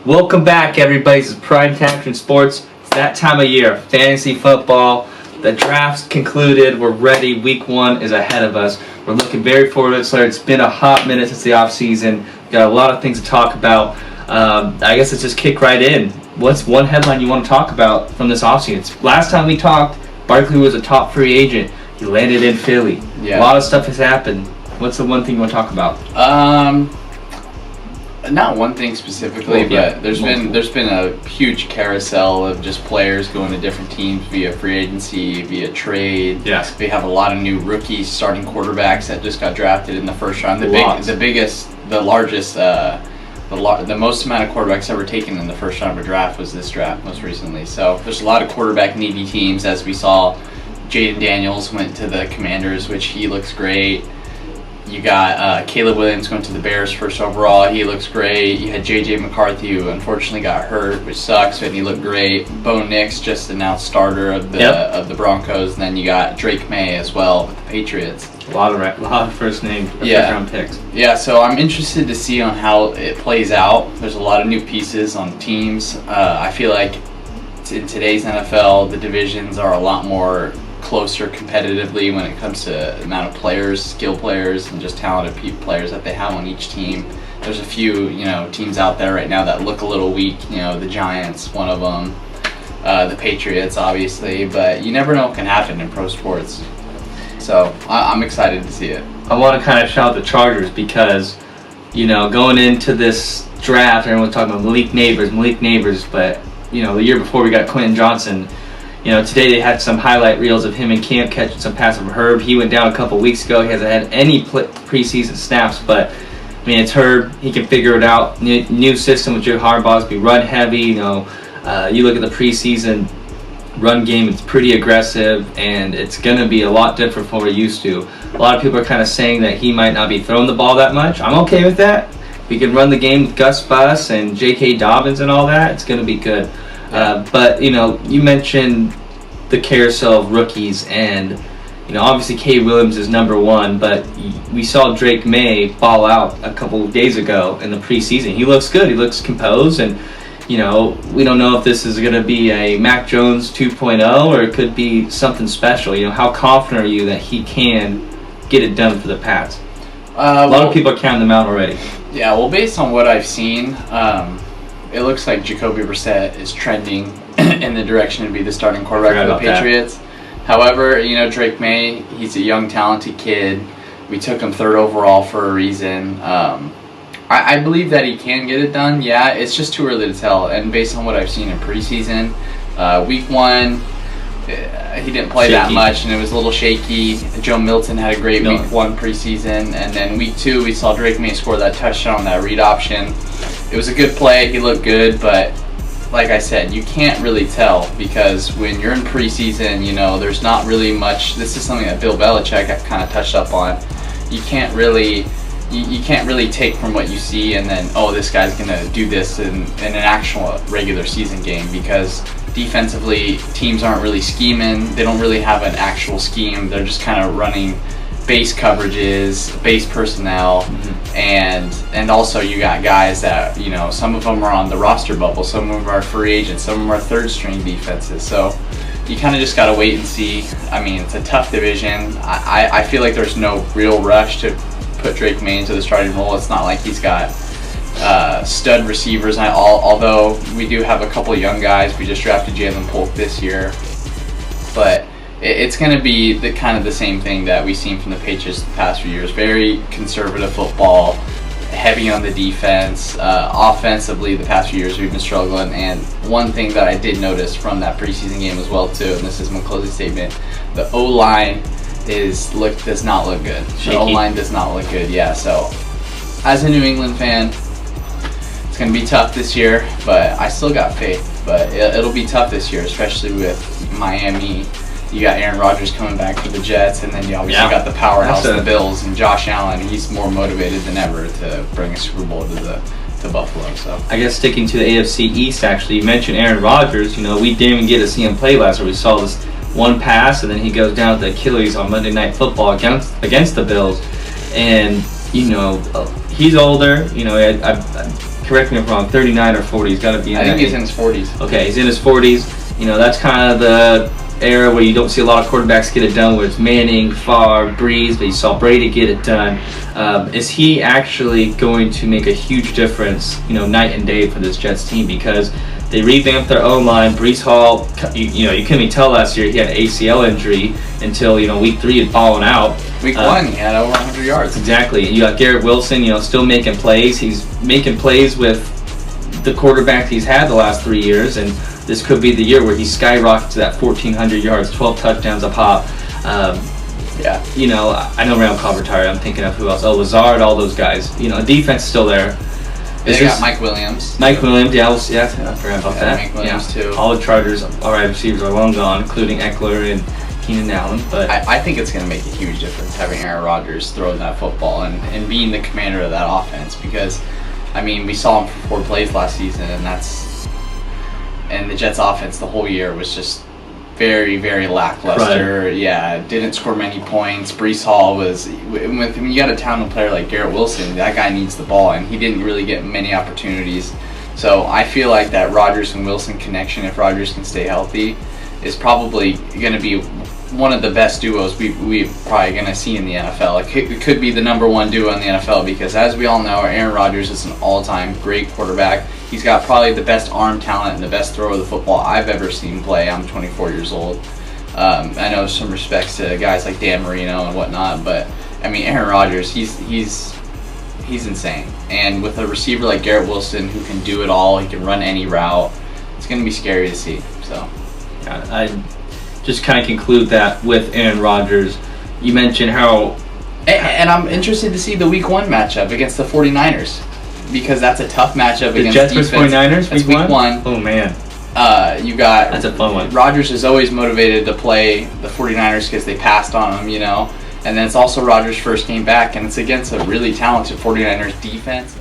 Welcome back, everybody. This is Prime Time Sports. It's that time of year, fantasy football. The draft's concluded. We're ready. Week 1 is ahead of us. We're looking very forward to it. So it's been a hot minute since the offseason. Got a lot of things to talk about. I guess let's just kick right in. What's one headline you want to talk about from this offseason? Last time we talked, Barkley was a top free agent. He landed in Philly. Yeah. A lot of stuff has happened. What's the one thing you want to talk about? Not one thing specifically, but there's been a huge carousel of just players going to different teams via free agency, via trade. Yes. We have a lot of new rookies, starting quarterbacks that just got drafted in the first round. The most amount of quarterbacks ever taken in the first round of a draft was this draft most recently. So there's a lot of quarterback needy teams, as we saw. Jaden Daniels went to the Commanders, which he looks great. You got Caleb Williams going to the Bears first overall. He looks great. You had J.J. McCarthy, who unfortunately got hurt, which sucks, and he looked great. Bo Nix just announced starter of the Broncos. And then you got Drake May as well with the Patriots. A lot of first round picks. Yeah, so I'm interested to see on how it plays out. There's a lot of new pieces on teams. I feel like in today's NFL, the divisions are a lot more closer competitively when it comes to the amount of players, skill players, and just talented players that they have on each team. There's a few, teams out there right now that look a little weak. The Giants, one of them, the Patriots, obviously, but you never know what can happen in pro sports. So I'm excited to see it. I want to kind of shout out the Chargers because, going into this draft, everyone's talking about Malik Neighbors, but, the year before we got Quentin Johnson. Today they had some highlight reels of him in camp catching some pass from Herb. He went down a couple weeks ago. He hasn't had any preseason snaps, but it's Herb. He can figure it out. New system with Joe Harbaugh's be run heavy. You look at the preseason run game; it's pretty aggressive, and it's going to be a lot different from what we're used to. A lot of people are kind of saying that he might not be throwing the ball that much. I'm okay with that. We can run the game with Gus Bus and J.K. Dobbins and all that. It's going to be good. But you mentioned the carousel of rookies, and obviously Caleb Williams is number one, but we saw Drake May ball out a couple of days ago in the preseason. He looks good. He looks composed, and we don't know if this is going to be a Mac Jones 2.0 or it could be something special. How confident are you that he can get it done for the Pats? A lot of people are counting them out already. Yeah, well, based on what I've seen, it looks like Jacoby Brissett is trending in the direction to be the starting quarterback for the Patriots. However, Drake May, he's a young, talented kid. We took him 3rd overall for a reason. I believe that he can get it done. Yeah, it's just too early to tell. And based on what I've seen in preseason, week 1, he didn't play that much, and it was a little shaky. Joe Milton had a great week 1 preseason, and then week 2 we saw Drake May score that touchdown on that read option. It was a good play. He looked good, but like I said, you can't really tell because when you're in preseason, there's not really much. This is something that Bill Belichick kind of touched up on. You can't really take from what you see and then, this guy's going to do this in an actual regular season game because defensively, teams aren't really scheming. They don't really have an actual scheme. They're just kind of running base coverages, base personnel, and also you got guys that, some of them are on the roster bubble, some of them are free agents, some of them are third string defenses. So you kind of just got to wait and see. It's a tough division. I feel like there's no real rush to put Drake May into the starting role. It's not like he's got stud receivers, although we do have a couple of young guys. We just drafted Jalen Polk this year, but it's going to be the same thing that we've seen from the Patriots the past few years. Very conservative football, heavy on the defense. Offensively, the past few years we've been struggling. And one thing that I did notice from that preseason game as well too, and this is my closing statement, the O-line does not look good. Shaky. The O-line does not look good. Yeah. So, as a New England fan, it's going to be tough this year, but I still got faith. But it'll be tough this year, especially with Miami. You got Aaron Rodgers coming back for the Jets, and then you obviously got the powerhouse of the Bills and Josh Allen. He's more motivated than ever to bring a Super Bowl to Buffalo. So I guess sticking to the AFC East, actually, you mentioned Aaron Rodgers. We didn't even get to see him play last year. We saw this one pass, and then he goes down with the Achilles on Monday Night Football against the Bills. And, he's older. I correct me if I'm wrong, 39 or 40. He's got to be in I think that he's in his 40s. Okay, he's in his 40s. You know, that's kind of the era where you don't see a lot of quarterbacks get it done, where it's Manning, Favre, Breeze, but you saw Brady get it done. Is he actually going to make a huge difference, you know, night and day for this Jets team? Because they revamped their O-line. Breece Hall, you couldn't even tell last year he had an ACL injury until, you know, week 3 had fallen out. Week 1, he had over 100 yards. Exactly. And you got Garrett Wilson, you know, still making plays. He's making plays with the quarterback he's had the last 3 years, and this could be the year where he skyrockets to that 1,400 yards, 12 touchdowns a pop. Yeah. You know, I know Randall Cobb retired. I'm thinking of who else? Oh, Lazard, all those guys. You know, defense still there. They got Mike Williams. Mike Williams, yeah, I forgot about that. Mike Williams, too. All the Chargers, all right, receivers are long gone, including Eckler and Keenan Allen. But I think it's going to make a huge difference having Aaron Rodgers throwing that football and being the commander of that offense, because, I mean, we saw him for 4 plays last season, and the Jets offense the whole year was just very, very lackluster. Right. Yeah, didn't score many points. Breece Hall was, when you got a talented player like Garrett Wilson, that guy needs the ball, and he didn't really get many opportunities. So I feel like that Rodgers and Wilson connection, if Rodgers can stay healthy, is probably going to be one of the best duos we're probably going to see in the NFL. It could be the number 1 duo in the NFL, because as we all know, Aaron Rodgers is an all-time great quarterback. He's got probably the best arm talent and the best throw of the football I've ever seen play. I'm 24 years old. I know some respects to guys like Dan Marino and whatnot, but I mean, Aaron Rodgers, he's insane. And with a receiver like Garrett Wilson who can do it all, he can run any route, it's going to be scary to see. So I just kind of conclude that with Aaron Rodgers. You mentioned how... And I'm interested to see the Week 1 matchup against the 49ers, because that's a tough matchup against Jets defense. 49ers That's Week 1. Oh, man. You got... That's a fun one. Rodgers is always motivated to play the 49ers because they passed on him, you know. And then it's also Rodgers' first game back, and it's against a really talented 49ers defense.